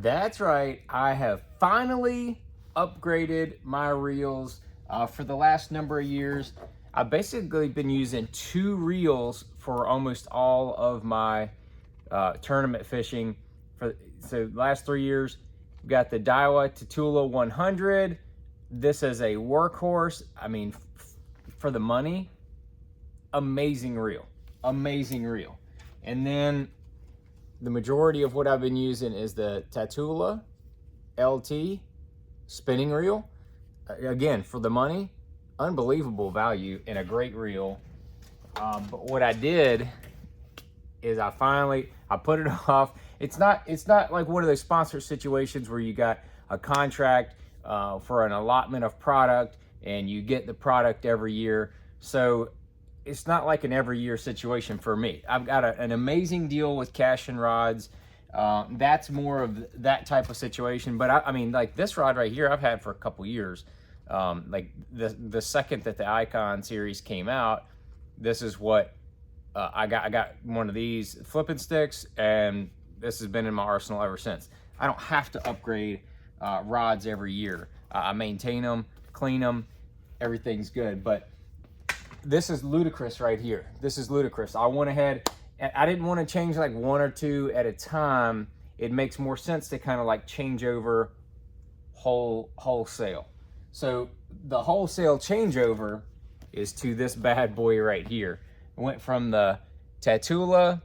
That's right. I have finally upgraded my reels for the last number of years. I've basically been using 2 reels for almost all of my tournament fishing. So last 3 years, we've got the Daiwa Tatula 100. This is a workhorse. I mean, for the money, amazing reel, amazing reel. And then the majority of what I've been using is the Tatula LT spinning reel. Again, for the money, unbelievable value and a great reel. But what I did is I put it off. It's not like one of those sponsor situations where you got a contract for an allotment of product and you get the product every year. So it's not like an every year situation for me. I've got an amazing deal with Cashion Rods. That's more of that type of situation. But I mean, like this rod right here, I've had for a couple years. Like the second that the Icon series came out, this is what I got one of these flipping sticks, and this has been in my arsenal ever since. I don't have to upgrade rods every year. I maintain them, clean them, everything's good. But this is ludicrous right here. This is ludicrous. I went ahead, and I didn't want to change like 1 or 2 at a time. It makes more sense to kind of like change over wholesale. So the wholesale changeover is to this bad boy right here. It went from the Tatula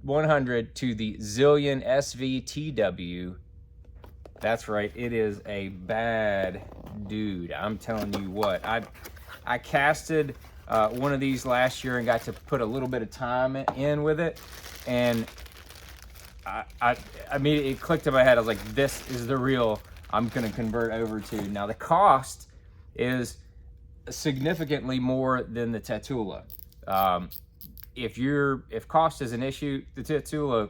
100 to the Zillion SVTW. That's right, it is a bad dude. I'm telling you what. I casted one of these last year and got to put a little bit of time in with it, and I immediately clicked in my head. I was like, this is the reel I'm gonna convert over to. Now the cost is significantly more than the Tatula. If cost is an issue, the Tatula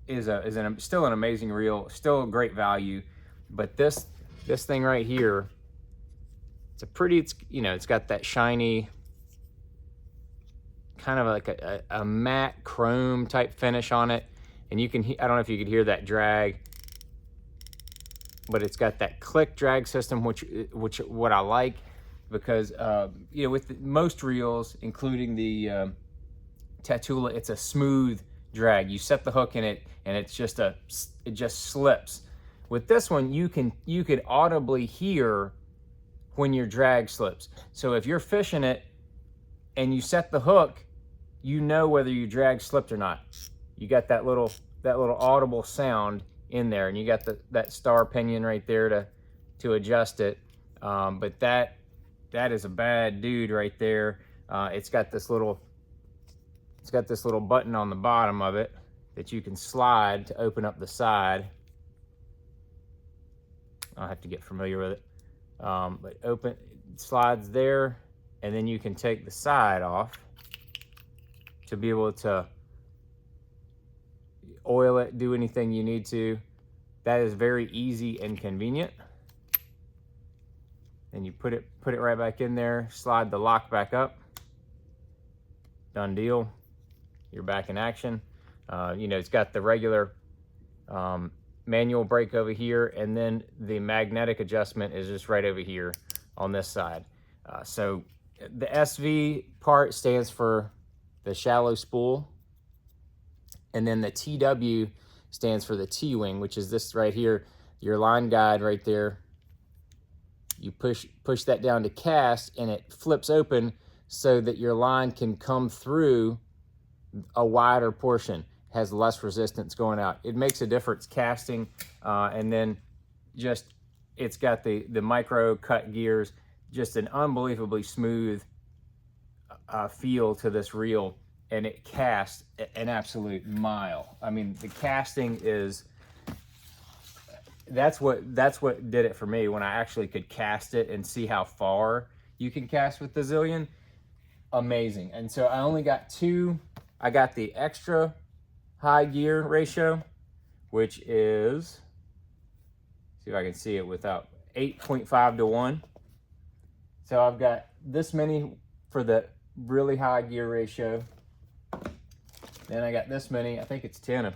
is still an amazing reel, still a great value. But this thing right here, it's got that shiny, kind of like a matte chrome type finish on it. And I don't know if you could hear that drag, but it's got that click drag system, which what I like, because with most reels, including the Tatula, it's a smooth drag. You set the hook in it, and it just slips. With this one, you could audibly hear when your drag slips. So if you're fishing it and you set the hook, you know whether your drag slipped or not. You got that little audible sound in there, and you got that star pinion right there to adjust it. But that is a bad dude right there. It's got this little button on the bottom of it that you can slide to open up the side. I'll have to get familiar with it. But it slides there, and then you can take the side off to be able to oil it, do anything you need to. That is very easy and convenient. And you put it right back in there, slide the lock back up. Done deal. You're back in action. It's got the regular manual brake over here, and then the magnetic adjustment is just right over here on this side. So the SV part stands for the shallow spool, and then the TW stands for the T-wing, which is this right here, your line guide right there. You push that down to cast, and it flips open so that your line can come through a wider portion, has less resistance going out. It makes a difference casting, and then it's got the micro cut gears, just an unbelievably smooth feel to this reel, and it casts an absolute mile. I mean, the casting that's what did it for me when I actually could cast it and see how far you can cast with the Zillion. Amazing. And so I only got 2. I got the extra high gear ratio, which is, see if I can see it without, 8.5 to 1. So I've got this many for the really high gear ratio. Then I got this many, I think it's 10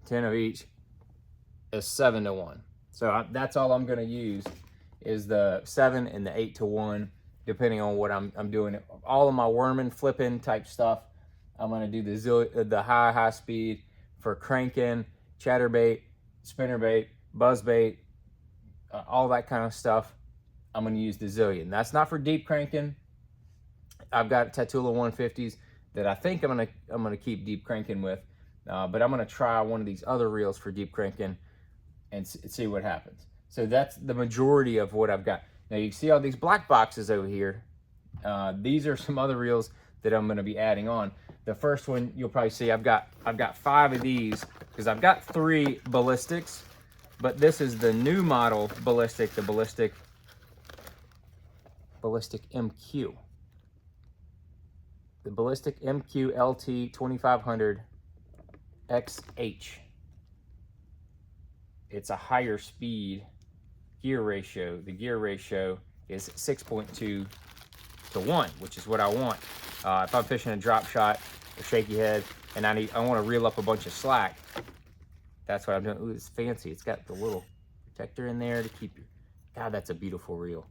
10 of each is 7 to 1. So that's all I'm going to use is the 7 and the 8 to 1, depending on what I'm doing. All of my worming, flipping type stuff, I'm going to do the high speed for cranking, chatterbait, spinnerbait, buzzbait, all that kind of stuff. I'm going to use the Zillion. That's not for deep cranking. I've got Tatula 150s that I think I'm gonna keep deep cranking with, but I'm gonna try one of these other reels for deep cranking and see what happens. So that's the majority of what I've got. Now you can see all these black boxes over here. These are some other reels that I'm gonna be adding on. The first one you'll probably see I've got 5 of these because I've got 3 ballistics, but this is the new model ballistic, the ballistic MQ. The Ballistic MQ LT 2500 XH. It's a higher speed gear ratio. The gear ratio is 6.2 to 1, which is what I want. If I'm fishing a drop shot or shaky head and I want to reel up a bunch of slack, that's what I'm doing. Ooh, it's fancy. It's got the little protector in there to keep your... God, that's a beautiful reel.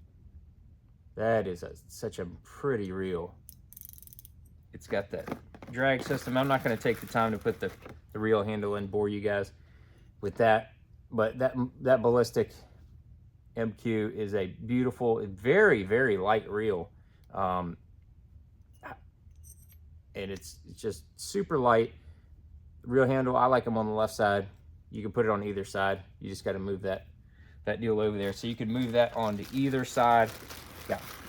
That is such a pretty reel. It's got that drag system. I'm not going to take the time to put the reel handle and bore you guys with that. But that Ballistic MQ is a beautiful, very, very light reel. And it's just super light. Reel handle, I like them on the left side. You can put it on either side. You just got to move that deal over there. So you can move that onto either side.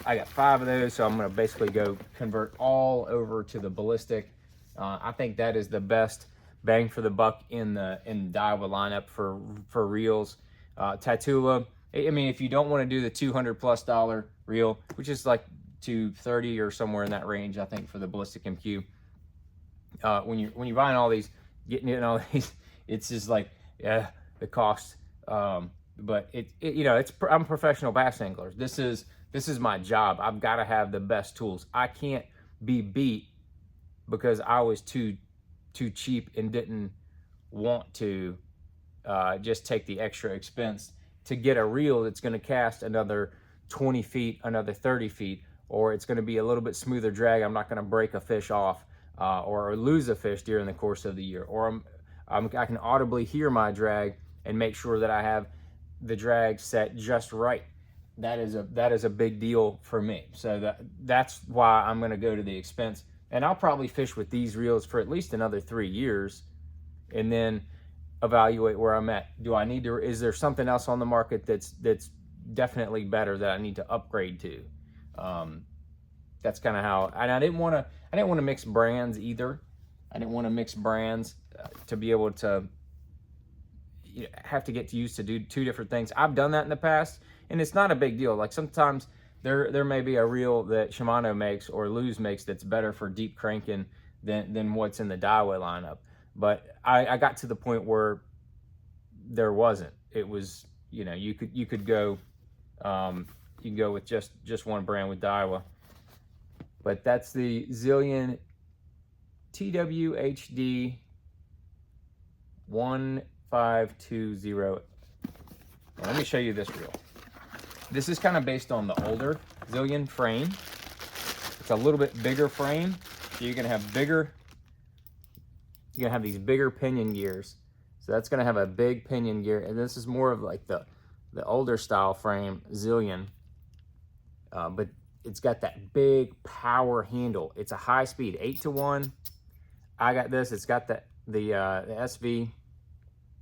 I got 5 of those, so I'm going to basically go convert all over to the Ballistic. I think that is the best bang for the buck in the Daiwa lineup for reels. Tatula, I mean, if you don't want to do the $200+ reel, which is like $230 or somewhere in that range, I think, for the Ballistic MQ. When you're buying all these, getting all these, it's just like, yeah, the cost. But I'm a professional bass angler. This is my job. I've got to have the best tools. I can't be beat because I was too cheap and didn't want to just take the extra expense to get a reel that's going to cast another 20 feet, another 30 feet, or it's going to be a little bit smoother drag. I'm not going to break a fish off or lose a fish during the course of the year. Or I can audibly hear my drag and make sure that I have the drag set just right. That is a big deal for me. So that's why I'm going to go to the expense. And I'll probably fish with these reels for at least another 3 years and then evaluate where I'm at. Is there something else on the market that's definitely better that I need to upgrade to? That's kind of how, and I didn't want to mix brands either. I didn't want to mix brands to be able to have to get used to do 2 different things. I've done that in the past, and it's not a big deal. Like sometimes there may be a reel that Shimano makes or Luz makes that's better for deep cranking than what's in the Daiwa lineup. But I got to the point where there wasn't. It was, you could go you can go with just one brand with Daiwa. But that's the Zillion TWHD 1520. Let me show you this reel. This is kind of based on the older Zillion frame. It's a little bit bigger frame. So you're gonna have these bigger pinion gears. So that's gonna have a big pinion gear, and this is more of like the older style frame Zillion, but it's got that big power handle. It's a high speed 8 to 1. I got this. It's got the SV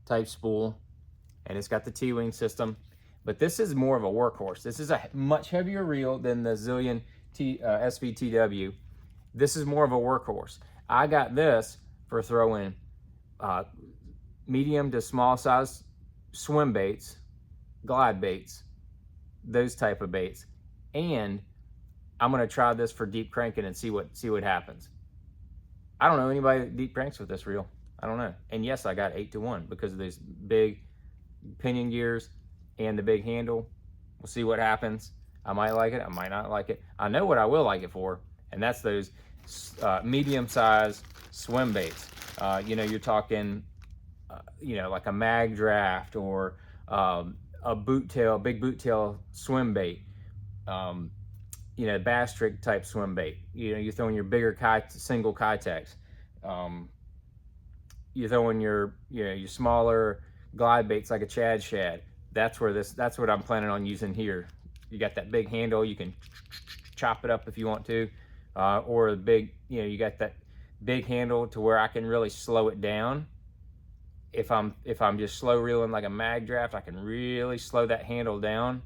type spool, and it's got the T-wing system. But this is more of a workhorse. This is a much heavier reel than the Zillion SVTW. This is more of a workhorse. I got this for throwing medium to small size swim baits, glide baits, those type of baits. And I'm gonna try this for deep cranking and see what happens. I don't know anybody that deep cranks with this reel. I don't know. And yes, I got 8 to 1 because of these big pinion gears and the big handle. We'll see what happens. I might like it, I might not like it. I know what I will like it for, and that's those medium-sized swim baits. You're talking, you know, like a mag draft or a big boot tail swim bait, you know, bass trick type swim bait. You know, you're throwing your bigger single Kitex. You throw in your, you know, your smaller glide baits like a Chad Shad. That's what I'm planning on using here. You got that big handle, you can chop it up if you want to, or the big, you know, you got that big handle to where I can really slow it down. If I'm just slow reeling like a mag draft, I can really slow that handle down,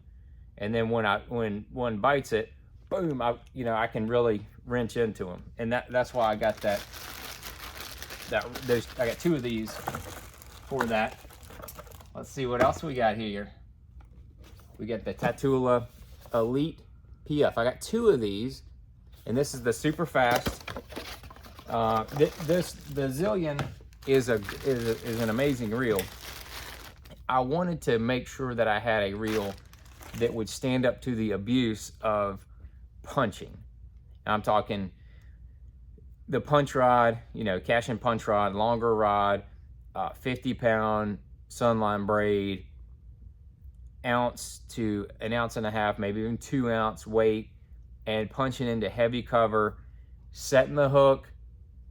and then when one bites it, boom, I can really wrench into them, and that's why I got I got 2 of these for that. Let's see what else we got here. We got the Tatula Elite PF. I got 2 of these, and this is the super fast. The Zillion is an amazing reel. I wanted to make sure that I had a reel that would stand up to the abuse of punching. I'm talking the punch rod, you know, Cashion punch rod, longer rod, 50-pound sunline braid, ounce to an ounce and a half, maybe even 2 ounce weight, and punching into heavy cover, setting the hook,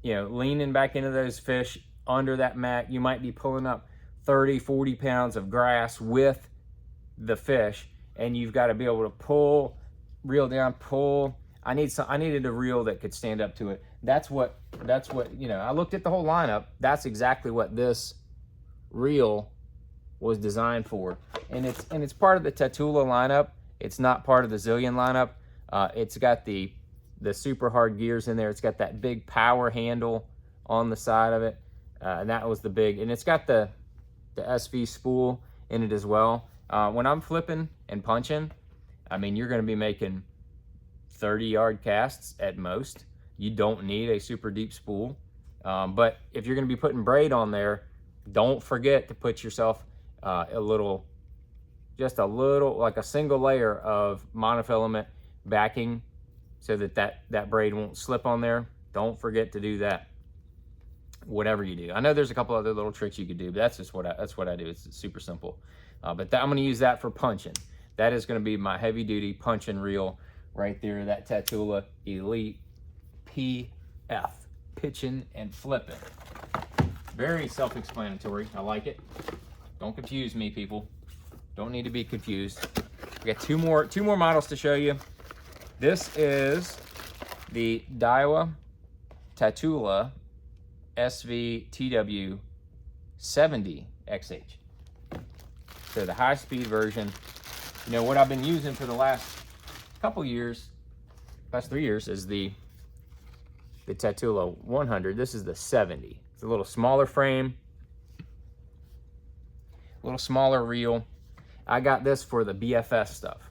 you know, leaning back into those fish under that mat. You might be pulling up 30, 40 pounds of grass with the fish, and you've got to be able to pull, reel down, pull. I needed a reel that could stand up to it. That's what, you know, I looked at the whole lineup. That's exactly what this reel was designed for. And it's part of the Tatula lineup. It's not part of the Zillion lineup. It's got the super hard gears in there. It's got that big power handle on the side of it. And that was the big, and it's got the SV spool in it as well. When I'm flipping and punching, I mean, you're going to be making 30-yard casts at most. You don't need a super deep spool. But if you're going to be putting braid on there, don't forget to put yourself just a little, like a single layer of monofilament backing so that braid won't slip on there. Don't forget to do that, whatever you do. I know there's a couple other little tricks you could do, but that's what I do. It's super simple. But I'm going to use that for punching. That is going to be my heavy duty punching reel right there. That Tatula Elite PF, pitching and flipping. Very self-explanatory. I like it. Don't confuse me, people. Don't need to be confused. We got two more models to show you. This is the Daiwa Tatula SVTW 70XH. So the high-speed version. You know, what I've been using for the last couple years, past 3 years, is the Tatula 100. This is the 70. It's a little smaller frame, a little smaller reel. I got this for the BFS stuff.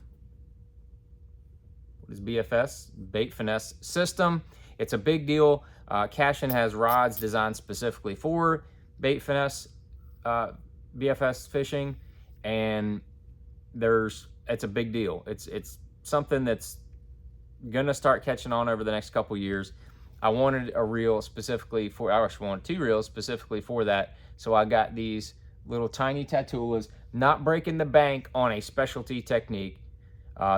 What is BFS? Bait Finesse System. It's a big deal. Cashion has rods designed specifically for bait finesse, BFS fishing, and it's a big deal. It's something that's gonna start catching on over the next couple years. I wanted a reel specifically for, I actually wanted 2 reels specifically for that. So I got these little tiny Tatulas, not breaking the bank on a specialty technique.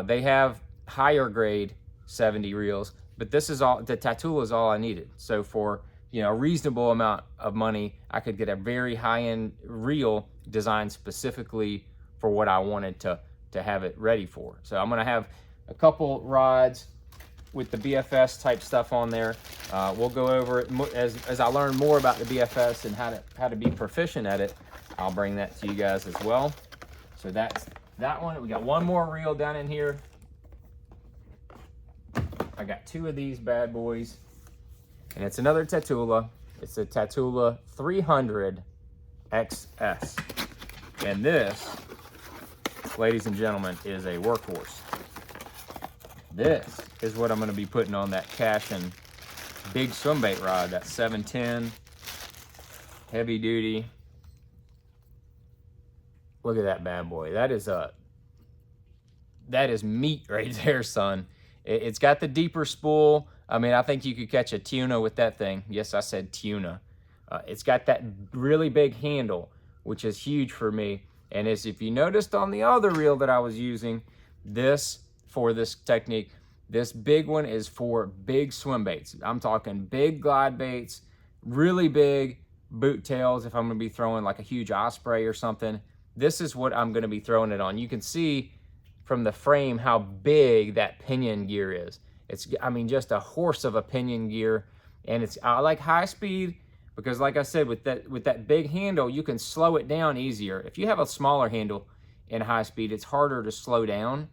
They have higher grade 70 reels, but this is all, the Tatula is all I needed. So for, you know, a reasonable amount of money, I could get a very high-end reel designed specifically for what I wanted to have it ready for. So I'm gonna have a couple rods with the BFS type stuff on there. We'll go over it as I learn more about the BFS and how to be proficient at it. I'll bring that to you guys as well. So that's that one. We got one more reel down in here. I got 2 of these bad boys, and it's another Tatula. It's a Tatula 300 XS, and this, ladies and gentlemen, is a workhorse. This is what I'm going to be putting on that Cashion big swimbait rod, that 710 heavy duty. Look at that bad boy. That is meat right there, son. It's got the deeper spool. I mean, I think you could catch a tuna with that thing. Yes, I said tuna. It's got that really big handle which is huge for me. And as if you noticed on the other reel that I was using, for this technique, this big one is for big swim baits. I'm talking big glide baits, really big boot tails. If I'm gonna be throwing like a huge osprey or something, this is what I'm gonna be throwing it on. You can see from the frame how big that pinion gear is. It's, I mean, just a horse of a pinion gear. And I like high speed because, like I said, with that big handle, you can slow it down easier. If you have a smaller handle in high speed, it's harder to slow down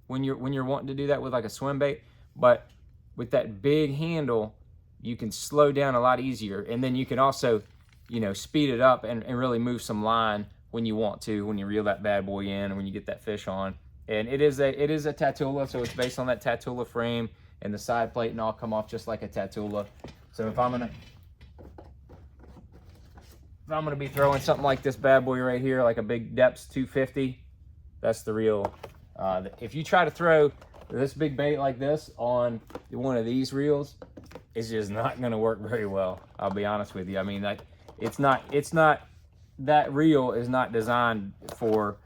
when you're wanting to do that with like a swim bait. But with that big handle, you can slow down a lot easier. And then you can also, you know, speed it up and really move some line when you want to, when you reel that bad boy in, and when you get that fish on. And it is a Tatula, so it's based on that Tatula frame, and the side plate and all come off just like a Tatula. So if I'm gonna be throwing something like this bad boy right here, like a big Depths 250, that's the reel. If you try to throw this big bait like this on one of these reels, it's just not gonna work very well. I'll be honest with you. I mean, that reel is not designed for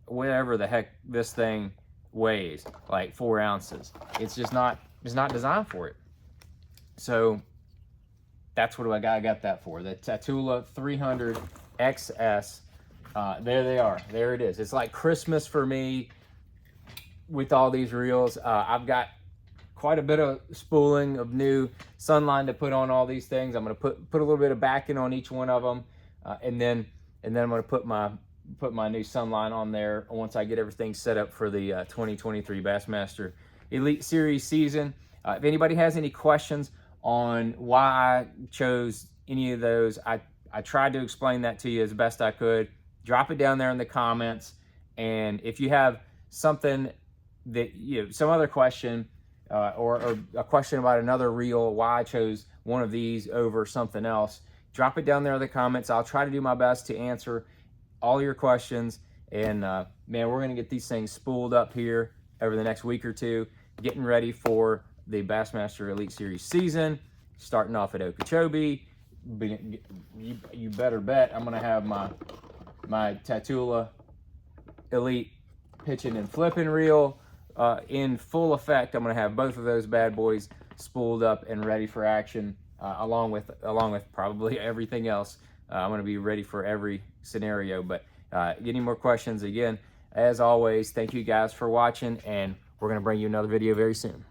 whatever the heck this thing weighs, like 4 ounces. It's not designed for it. So that's what I got that for. The Tatula 300 XS. There they are. There it is. It's like Christmas for me with all these reels. I've got quite a bit of spooling of new sunline to put on all these things. I'm going to put a little bit of backing on each one of them, and then I'm going to put my new sunline on there once I get everything set up for the 2023 Bassmaster Elite Series season. If anybody has any questions on why I chose any of those, I tried to explain that to you as best I could. Drop it down there in the comments, and if you have something that, you know, some other question, or a question about another reel, why I chose one of these over something else, drop it down there in the comments. I'll try to do my best to answer all your questions. And man, we're gonna get these things spooled up here over the next week or two, getting ready for the Bassmaster Elite Series season, starting off at Okeechobee. You better bet I'm gonna have my Tatula Elite pitching and flipping reel in full effect. I'm gonna have both of those bad boys spooled up and ready for action, along with probably everything else. I'm gonna be ready for every scenario. But any more questions, again, as always, thank you guys for watching, and we're gonna bring you another video very soon.